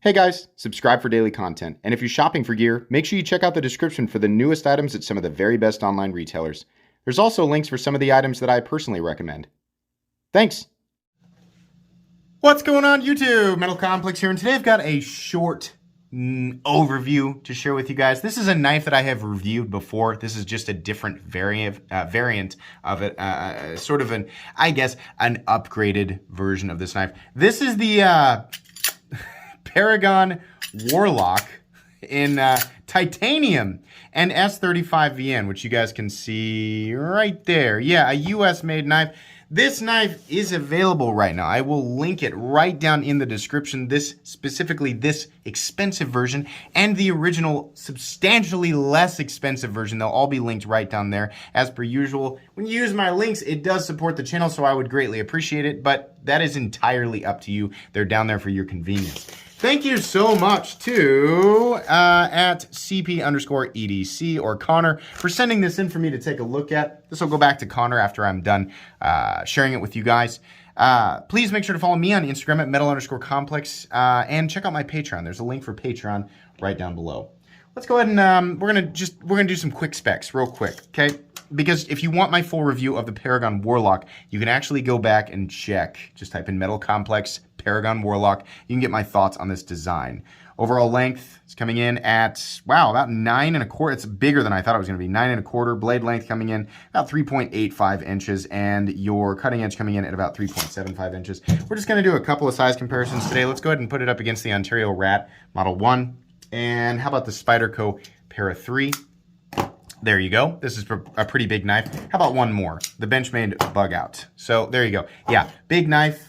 Hey guys, subscribe for daily content, and if you're shopping for gear, make sure you check out the description for the newest items at some of the very best online retailers. There's also links for some of the items that I personally recommend. Thanks! What's going on YouTube? Metal Complex here, and today I've got a short overview to share with you guys. This is a knife that I have reviewed before. This is just a different variant of it, sort of an upgraded version of this knife. This is the Paragon Warlock in titanium and S35VN, which you guys can see right there. Yeah, a US made knife. This knife is available right now. I will link it right down in the description. This expensive version and the original substantially less expensive version. They'll all be linked right down there. As per usual, when you use my links, it does support the channel, so I would greatly appreciate it, but that is entirely up to you. They're down there for your convenience. Thank you so much to at CP_EDC or Connor for sending this in for me to take a look at. This will go back to Connor after I'm done sharing it with you guys. Please make sure to follow me on Instagram at metal_complex and check out my Patreon. There's a link for Patreon right down below. Let's go ahead and we're gonna do some quick specs real quick, okay? Because if you want my full review of the Paragon Warlock, you can actually go back and check. Just type in Metal Complex Paragon Warlock. You can get my thoughts on this design. Overall length is coming in at, wow, about 9 1/4. It's bigger than I thought it was going to be. 9 1/4. Blade length coming in about 3.85 inches, and your cutting edge coming in at about 3.75 inches. We're just going to do a couple of size comparisons today. Let's go ahead and put it up against the Ontario Rat Model 1. And how about the Spyderco Para 3? There you go. This is a pretty big knife. How about one more? The Benchmade Bug Out. So there you go. Yeah, big knife.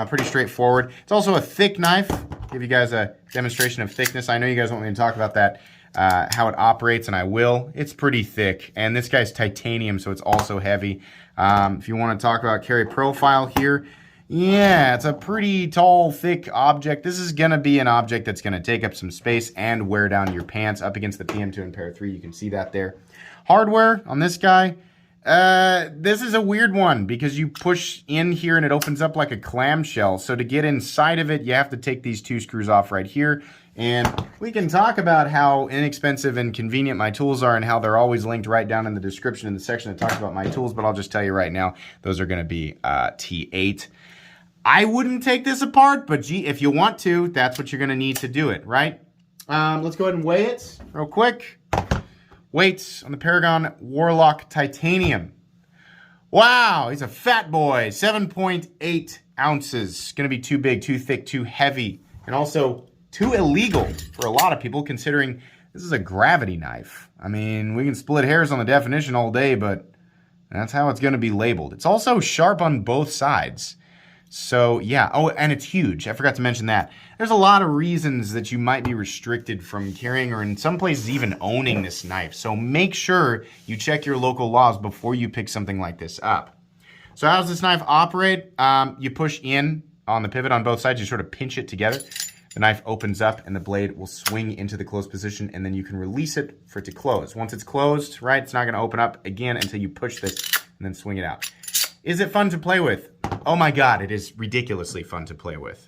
Pretty straightforward. It's also a thick knife. Give you guys a demonstration of thickness. I know you guys want me to talk about that, how it operates, and I will. It's pretty thick, and this guy's titanium, so it's also heavy. If you want to talk about carry profile here, yeah, it's a pretty tall, thick object. This is going to be an object that's going to take up some space and wear down your pants up against the PM2 and Para 3. You can see that there. Hardware on this guy. This is a weird one because you push in here and it opens up like a clamshell. So to get inside of it, you have to take these two screws off right here. And we can talk about how inexpensive and convenient my tools are and how they're always linked right down in the description in the section that talks about my tools. But I'll just tell you right now, those are going to be T8. I wouldn't take this apart, but gee, if you want to, that's what you're going to need to do it, right? Let's go ahead and weigh it real quick. Weights on the Paragon Warlock Titanium. Wow, he's a fat boy. 7.8 ounces. Going to be too big, too thick, too heavy, and also too illegal for a lot of people, considering this is a gravity knife. I mean, we can split hairs on the definition all day, but that's how it's going to be labeled. It's also sharp on both sides. So yeah, oh, and it's huge. I forgot to mention that. There's a lot of reasons that you might be restricted from carrying or in some places even owning this knife. So make sure you check your local laws before you pick something like this up. So how does this knife operate? You push in on the pivot on both sides. You sort of pinch it together. The knife opens up and the blade will swing into the closed position, and then you can release it for it to close. Once it's closed, right, it's not going to open up again until you push this and then swing it out. Is it fun to play with? Oh my God, it is ridiculously fun to play with.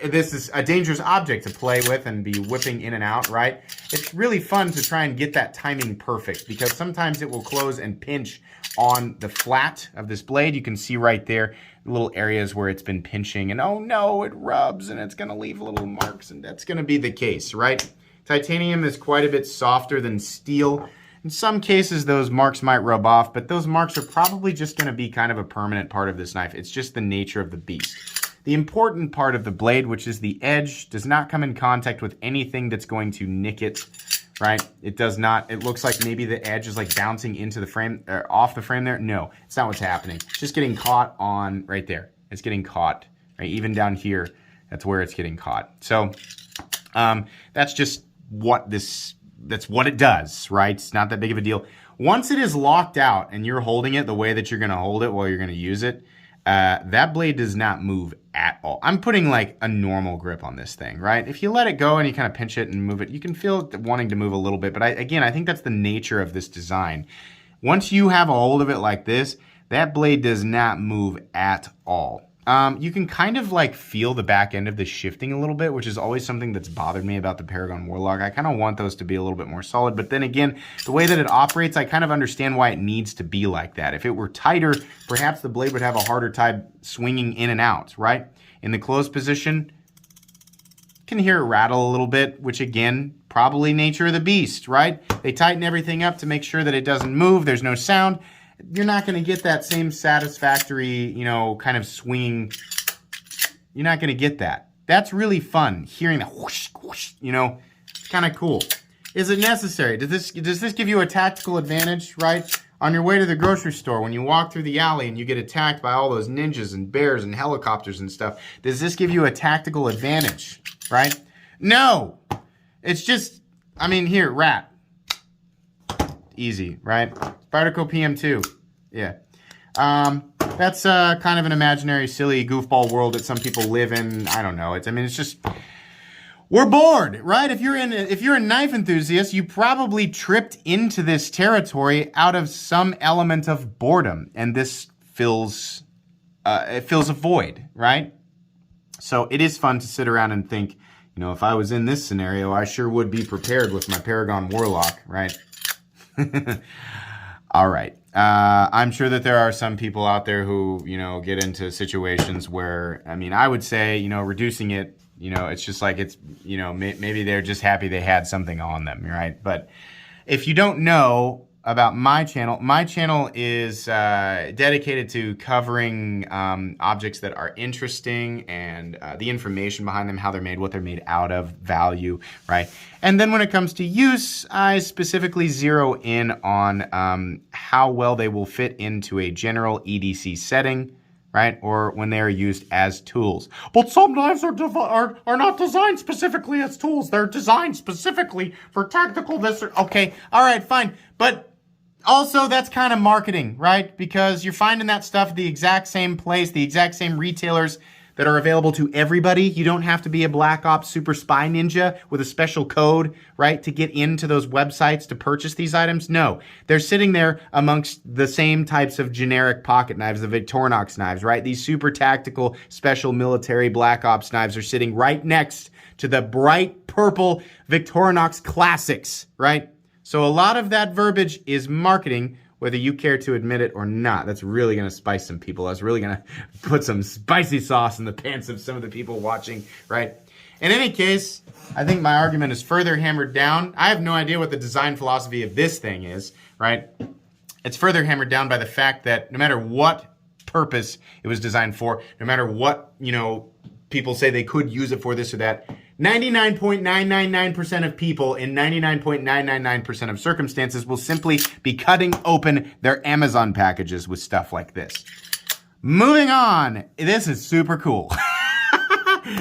This is a dangerous object to play with and be whipping in and out, right? It's really fun to try and get that timing perfect because sometimes it will close and pinch on the flat of this blade. You can see right there the little areas where it's been pinching, and oh no, it rubs and it's gonna leave little marks, and that's gonna be the case, right? Titanium is quite a bit softer than steel. In some cases, those marks might rub off, but those marks are probably just going to be kind of a permanent part of this knife. It's just the nature of the beast. The important part of the blade, which is the edge, does not come in contact with anything that's going to nick it, right? It does not. It looks like maybe the edge is like bouncing into the frame, or off the frame there. No, it's not what's happening. It's just getting caught on right there. It's getting caught, right? Even down here, that's where it's getting caught. So that's just what that's what it does, right? It's not that big of a deal. Once it is locked out and you're holding it the way that you're going to hold it while you're going to use it, that blade does not move at all. I'm putting like a normal grip on this thing, right? If you let it go and you kind of pinch it and move it, you can feel it wanting to move a little bit. But again, I think that's the nature of this design. Once you have a hold of it like this, that blade does not move at all. You can kind of like feel the back end of the shifting a little bit, which is always something that's bothered me about the Paragon Warlock. I kind of want those to be a little bit more solid, but then again, the way that it operates, I kind of understand why it needs to be like that. If it were tighter, perhaps the blade would have a harder time swinging in and out, right? In the closed position, you can hear it rattle a little bit, which again, probably nature of the beast, right? They tighten everything up to make sure that it doesn't move, there's no sound. You're not going to get that same satisfactory, you know, kind of swinging. You're not going to get that. That's really fun, hearing the whoosh, whoosh, you know, it's kind of cool. Is it necessary? Does this give you a tactical advantage, right? On your way to the grocery store, when you walk through the alley and you get attacked by all those ninjas and bears and helicopters and stuff, does this give you a tactical advantage, right? No! It's just, I mean, here, rat. Easy, right? Particle PM2. Yeah. That's kind of an imaginary, silly goofball world that some people live in. I don't know. It's just, we're bored, right? If you're a knife enthusiast, you probably tripped into this territory out of some element of boredom, and this fills a void, right? So it is fun to sit around and think, you know, if I was in this scenario, I sure would be prepared with my Paragon Warlock, right? All right. I'm sure that there are some people out there who, you know, get into situations where, I mean, I would say, you know, reducing it, you know, it's just like it's, you know, maybe they're just happy they had something on them, right? But if you don't know about my channel is dedicated to covering objects that are interesting and the information behind them, how they're made, what they're made out of, value, right? And then when it comes to use, I specifically zero in on how well they will fit into a general EDC setting, right? Or when they are used as tools. But some knives are not designed specifically as tools. They're designed specifically for tactical this or... Okay, all right, fine. But also, that's kind of marketing, right? Because you're finding that stuff at the exact same place, the exact same retailers that are available to everybody. You don't have to be a Black Ops super spy ninja with a special code, right, to get into those websites to purchase these items. No, they're sitting there amongst the same types of generic pocket knives, the Victorinox knives, right? These super tactical, special military Black Ops knives are sitting right next to the bright purple Victorinox classics, right? So a lot of that verbiage is marketing, whether you care to admit it or not. That's really going to spice some people. That's really going to put some spicy sauce in the pants of some of the people watching, right? In any case, I think my argument is further hammered down. I have no idea what the design philosophy of this thing is, right? It's further hammered down by the fact that no matter what purpose it was designed for, no matter what, you know, people say they could use it for this or that, 99.999% of people in 99.999% of circumstances will simply be cutting open their Amazon packages with stuff like this. Moving on, this is super cool.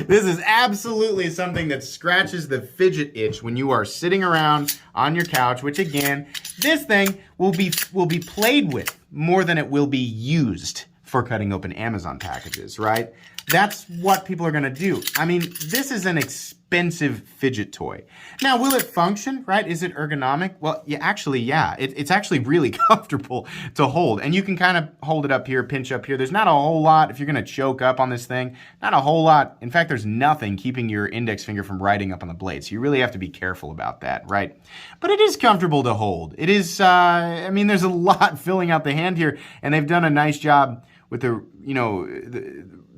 This is absolutely something that scratches the fidget itch when you are sitting around on your couch, which again, this thing will be played with more than it will be used for cutting open Amazon packages, right? That's what people are going to do. I mean, this is an expensive fidget toy. Now, will it function, right? Is it ergonomic? Well, yeah. It's actually really comfortable to hold. And you can kind of hold it up here, pinch up here. There's not a whole lot, if you're going to choke up on this thing, not a whole lot. In fact, there's nothing keeping your index finger from riding up on the blade. So you really have to be careful about that, right? But it is comfortable to hold. It is, I mean, there's a lot filling out the hand here. And they've done a nice job with the, you know,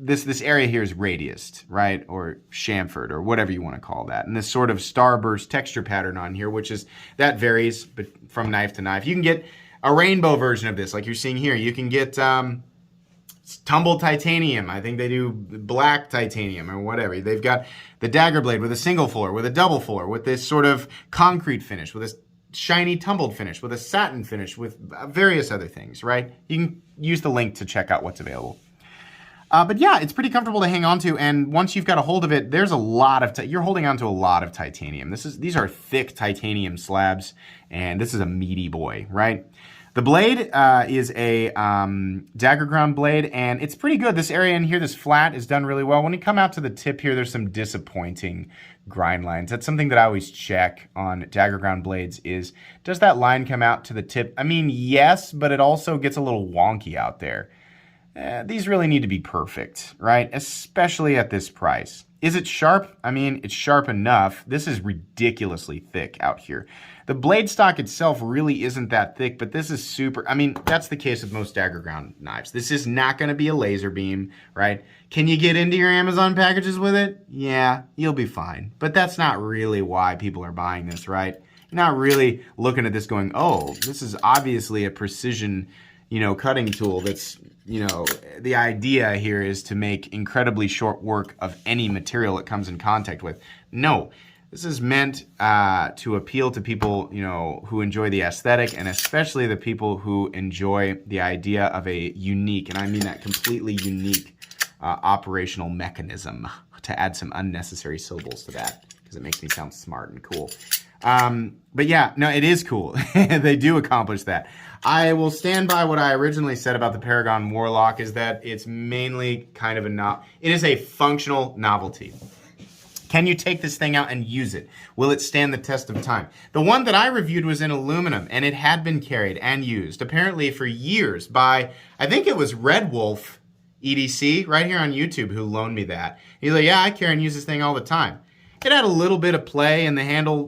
this area here is radiused, right? Or chamfered, or whatever you want to call that. And this sort of starburst texture pattern on here, which is, that varies but from knife to knife. You can get a rainbow version of this, like you're seeing here. You can get tumbled titanium. I think they do black titanium or whatever. They've got the dagger blade with a single fuller, with a double fuller, with this sort of concrete finish, with this shiny tumbled finish, with a satin finish, with various other things, right? You can use the link to check out what's available. But yeah, it's pretty comfortable to hang on to, and once you've got a hold of it, there's a lot of, you're holding on to a lot of titanium. These are thick titanium slabs, and this is a meaty boy, right? The blade is a dagger ground blade, and it's pretty good. This area in here, this flat, is done really well. When you come out to the tip here, there's some disappointing grind lines. That's something that I always check on dagger ground blades is, does that line come out to the tip? I mean, yes, but it also gets a little wonky out there. these really need to be perfect, right? Especially at this price. Is it sharp? I mean, it's sharp enough. This is ridiculously thick out here. The blade stock itself really isn't that thick, but this is super. I mean, that's the case with most dagger ground knives. This is not going to be a laser beam, right? Can you get into your Amazon packages with it? Yeah, you'll be fine. But that's not really why people are buying this, right? You're not really looking at this going, oh, this is obviously a precision, cutting tool that's, the idea here is to make incredibly short work of any material it comes in contact with. No, this is meant to appeal to people, who enjoy the aesthetic, and especially the people who enjoy the idea of a unique, and I mean that completely unique, operational mechanism, to add some unnecessary syllables to that, because it makes me sound smart and cool. But yeah, no, it is cool. They do accomplish that. I will stand by what I originally said about the Paragon Warlock, is that it's mainly kind of it is a functional novelty. Can you take this thing out and use it? Will it stand the test of time? The one that I reviewed was in aluminum, and it had been carried and used, apparently for years, by, I think it was Red Wolf EDC, right here on YouTube, who loaned me that. He's like, yeah, I carry and use this thing all the time. It had a little bit of play in the handle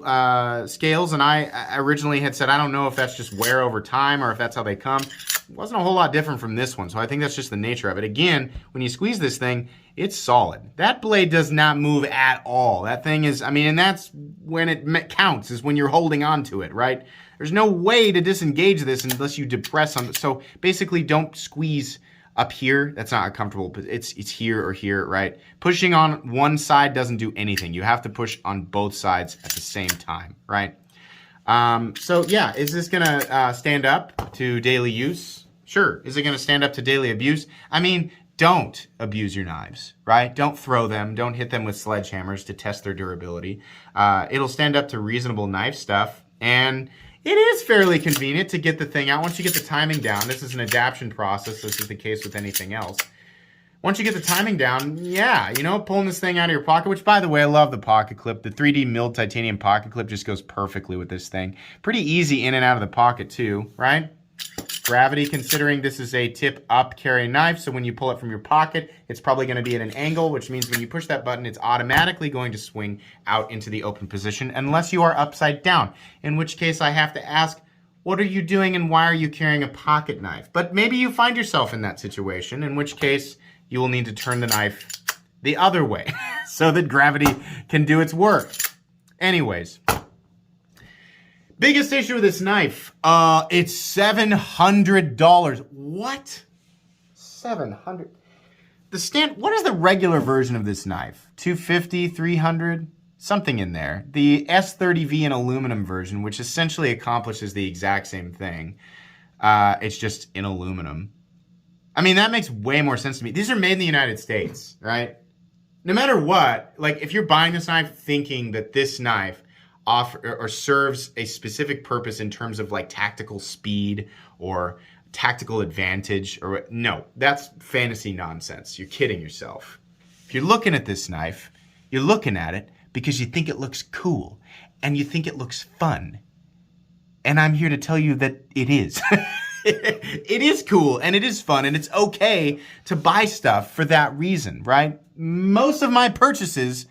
scales, and I originally had said, I don't know if that's just wear over time or if that's how they come. It wasn't a whole lot different from this one, so I think that's just the nature of it. Again, when you squeeze this thing, it's solid. That blade does not move at all. That thing is, and that's when it counts, is when you're holding on to it, right? There's no way to disengage this unless you depress on it. So basically, don't squeeze up here. That's not comfortable, but it's here or here, right? Pushing on one side doesn't do anything. You have to push on both sides at the same time, right? So yeah, is this gonna stand up to daily use? Sure. Is it gonna stand up to daily abuse? Don't abuse your knives, right? Don't throw them. Don't hit them with sledgehammers to test their durability. It'll stand up to reasonable knife stuff, and it is fairly convenient to get the thing out. Once you get the timing down, this is an adaptation process. This is the case with anything else. Once you get the timing down, yeah, pulling this thing out of your pocket, which, by the way, I love the pocket clip. The 3D milled titanium pocket clip just goes perfectly with this thing. Pretty easy in and out of the pocket, too, right? Gravity, considering this is a tip-up carry knife, so when you pull it from your pocket, it's probably going to be at an angle, which means when you push that button, it's automatically going to swing out into the open position, unless you are upside down, in which case I have to ask, what are you doing and why are you carrying a pocket knife? But maybe you find yourself in that situation, in which case you will need to turn the knife the other way so that gravity can do its work. Anyways. Biggest issue with this knife, it's $700. What? $700? What is the regular version of this knife? $250, $300? Something in there. The S30V in aluminum version, which essentially accomplishes the exact same thing. It's just in aluminum. That makes way more sense to me. These are made in the United States, right? No matter what, like if you're buying this knife thinking that this knife serves a specific purpose in terms of like tactical speed or tactical advantage, no, that's fantasy nonsense. You're kidding yourself. If you're looking at this knife, you're looking at it because you think it looks cool and you think it looks fun. And I'm here to tell you that it is. It is cool and it is fun and it's okay to buy stuff for that reason, right? Most of my purchases,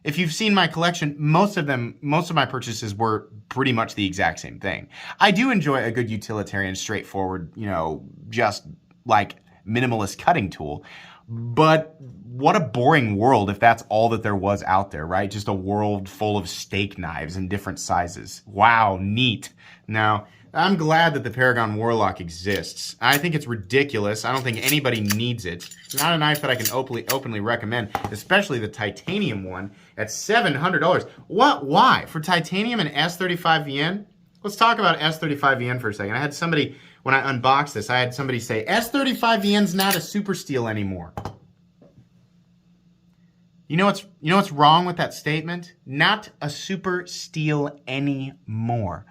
if you've seen my collection, most of my purchases were pretty much the exact same thing. I do enjoy a good utilitarian, straightforward, just like minimalist cutting tool. But what a boring world if that's all that there was out there, right? Just a world full of steak knives in different sizes. Wow, neat. Now, I'm glad that the Paragon Warlock exists. I think it's ridiculous. I don't think anybody needs it. It's not a knife that I can openly recommend, especially the titanium one at $700. What? Why? For titanium and S35VN? Let's talk about S35VN for a second. I had somebody, when I unboxed this, I had somebody say, S35VN's not a super steel anymore. You know what's wrong with that statement? Not a super steel anymore.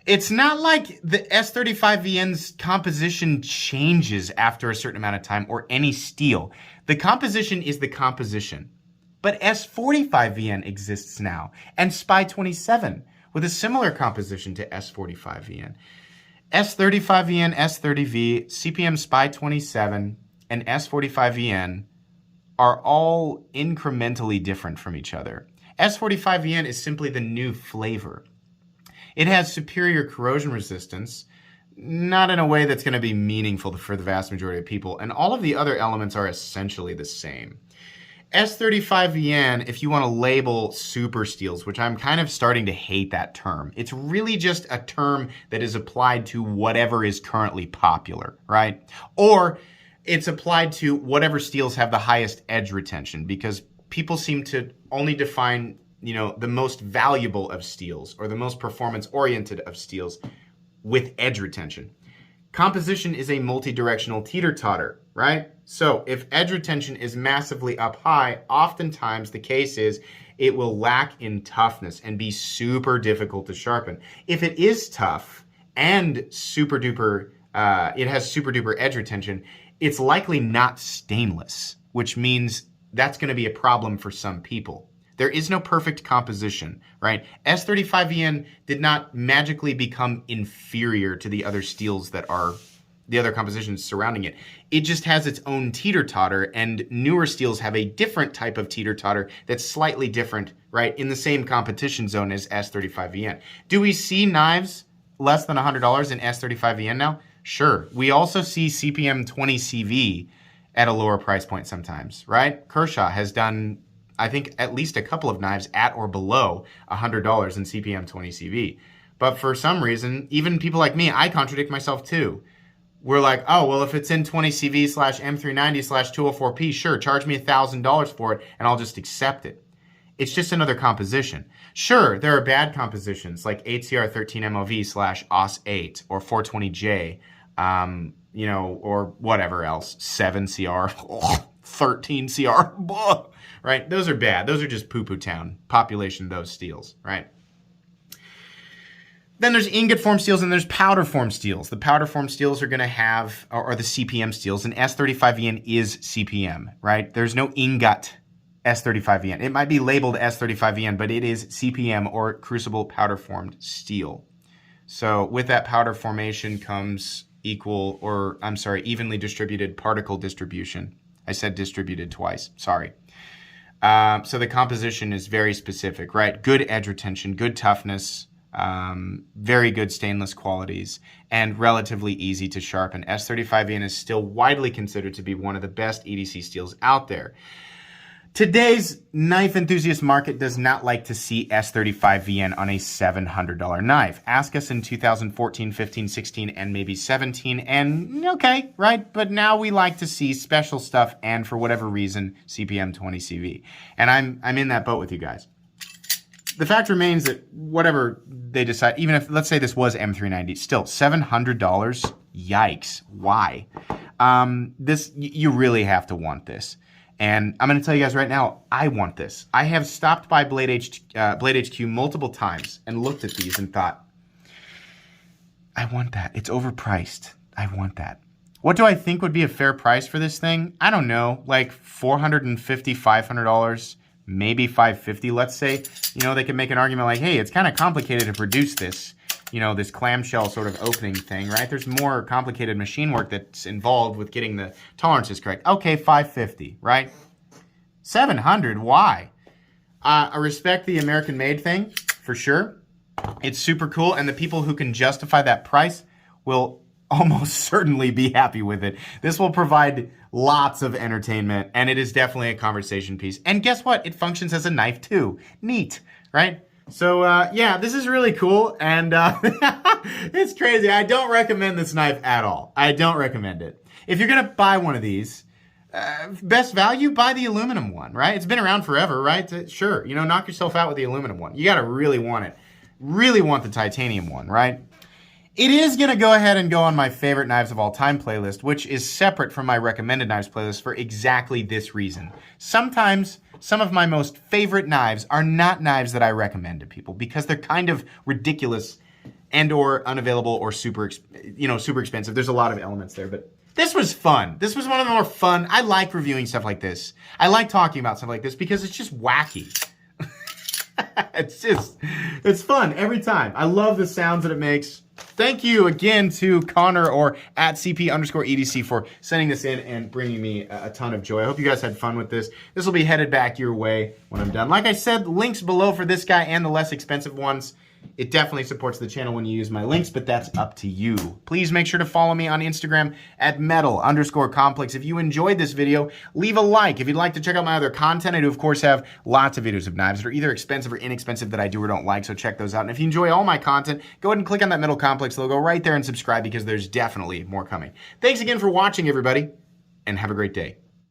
It's not like the S35VN's composition changes after a certain amount of time or any steel. The composition is the composition. But S45VN exists now, and SPY 27 with a similar composition to S45VN. S35VN, S30V, CPM SPY 27, and S45VN are all incrementally different from each other. S45VN is simply the new flavor. It has superior corrosion resistance, not in a way that's going to be meaningful for the vast majority of people, and all of the other elements are essentially the same. S35VN, if you want to label super steels, which I'm kind of starting to hate that term, it's really just a term that is applied to whatever is currently popular, right? Or it's applied to whatever steels have the highest edge retention, because people seem to only define, the most valuable of steels or the most performance-oriented of steels with edge retention. Composition is a multi-directional teeter-totter, right? So if edge retention is massively up high, oftentimes the case is it will lack in toughness and be super difficult to sharpen. If it is tough and it has super duper edge retention, it's likely not stainless, which means that's going to be a problem for some people. There is no perfect composition, right? S35VN did not magically become inferior to the other steels that are the other compositions surrounding it. It just has its own teeter-totter, and newer steels have a different type of teeter-totter that's slightly different, right, in the same competition zone as S35VN. Do we see knives less than $100 in S35VN now? Sure. We also see CPM 20CV at a lower price point sometimes, right? Kershaw has done, I think, at least a couple of knives at or below $100 in CPM 20CV. But for some reason, even people like me, I contradict myself too. We're like, oh, well, if it's in 20CV/M390/204P, sure, charge me $1,000 for it, and I'll just accept it. It's just another composition. Sure, there are bad compositions like 8CR13MOV/OS8 or 420J, or whatever else, 7CR, 13CR, right? Those are bad. Those are just poo-poo town, population of those steels, right? Then there's ingot form steels and there's powder form steels. The powder form steels are going to have, or the CPM steels, and S35VN is CPM, right? There's no ingot S35VN. It might be labeled S35VN, but it is CPM, or crucible powder formed steel. So with that powder formation comes evenly distributed particle distribution. I said distributed twice, sorry. So the composition is very specific, right? Good edge retention, good toughness, very good stainless qualities, and relatively easy to sharpen. S35VN is still widely considered to be one of the best EDC steels out there. Today's knife enthusiast market does not like to see S35VN on a $700 knife. Ask us in 2014, 15, 16, and maybe 17, and okay, right? But now we like to see special stuff and, for whatever reason, CPM 20CV. And I'm in that boat with you guys. The fact remains that whatever they decide, even if, let's say this was M390, still $700, yikes, why? You really have to want this. And I'm going to tell you guys right now, I want this. I have stopped by Blade HQ multiple times and looked at these and thought, I want that. It's overpriced. I want that. What do I think would be a fair price for this thing? I don't know, like $450, $500, maybe $550, let's say. They can make an argument like, hey, it's kind of complicated to produce this, this clamshell sort of opening thing, right? There's more complicated machine work that's involved with getting the tolerances correct. Okay, $550, right? $700, why? I respect the American-made thing, for sure. It's super cool, and the people who can justify that price will almost certainly be happy with it. This will provide lots of entertainment, and it is definitely a conversation piece. And guess what? It functions as a knife, too. Neat, right? So, yeah, this is really cool, and it's crazy. I don't recommend this knife at all. I don't recommend it. If you're going to buy one of these, best value, buy the aluminum one, right? It's been around forever, right? Sure, knock yourself out with the aluminum one. You got to really want it. Really want the titanium one, right? It is going to go ahead and go on my favorite knives of all time playlist, which is separate from my recommended knives playlist for exactly this reason. Sometimes some of my most favorite knives are not knives that I recommend to people because they're kind of ridiculous and or unavailable or super expensive. There's a lot of elements there, but this was fun. This was one of the more fun. I like reviewing stuff like this. I like talking about stuff like this because it's just wacky. It's fun every time. I love the sounds that it makes. Thank you again to Connor or at CP_EDC for sending this in and bringing me a ton of joy. I hope you guys had fun with this. This will be headed back your way when I'm done. Like I said, links below for this guy and the less expensive ones. It definitely supports the channel when you use my links, but that's up to you. Please make sure to follow me on Instagram at metal_complex. If you enjoyed this video, leave a like. If you'd like to check out my other content, I do, of course, have lots of videos of knives that are either expensive or inexpensive that I do or don't like, so check those out. And if you enjoy all my content, go ahead and click on that Metal Complex logo right there and subscribe because there's definitely more coming. Thanks again for watching, everybody, and have a great day.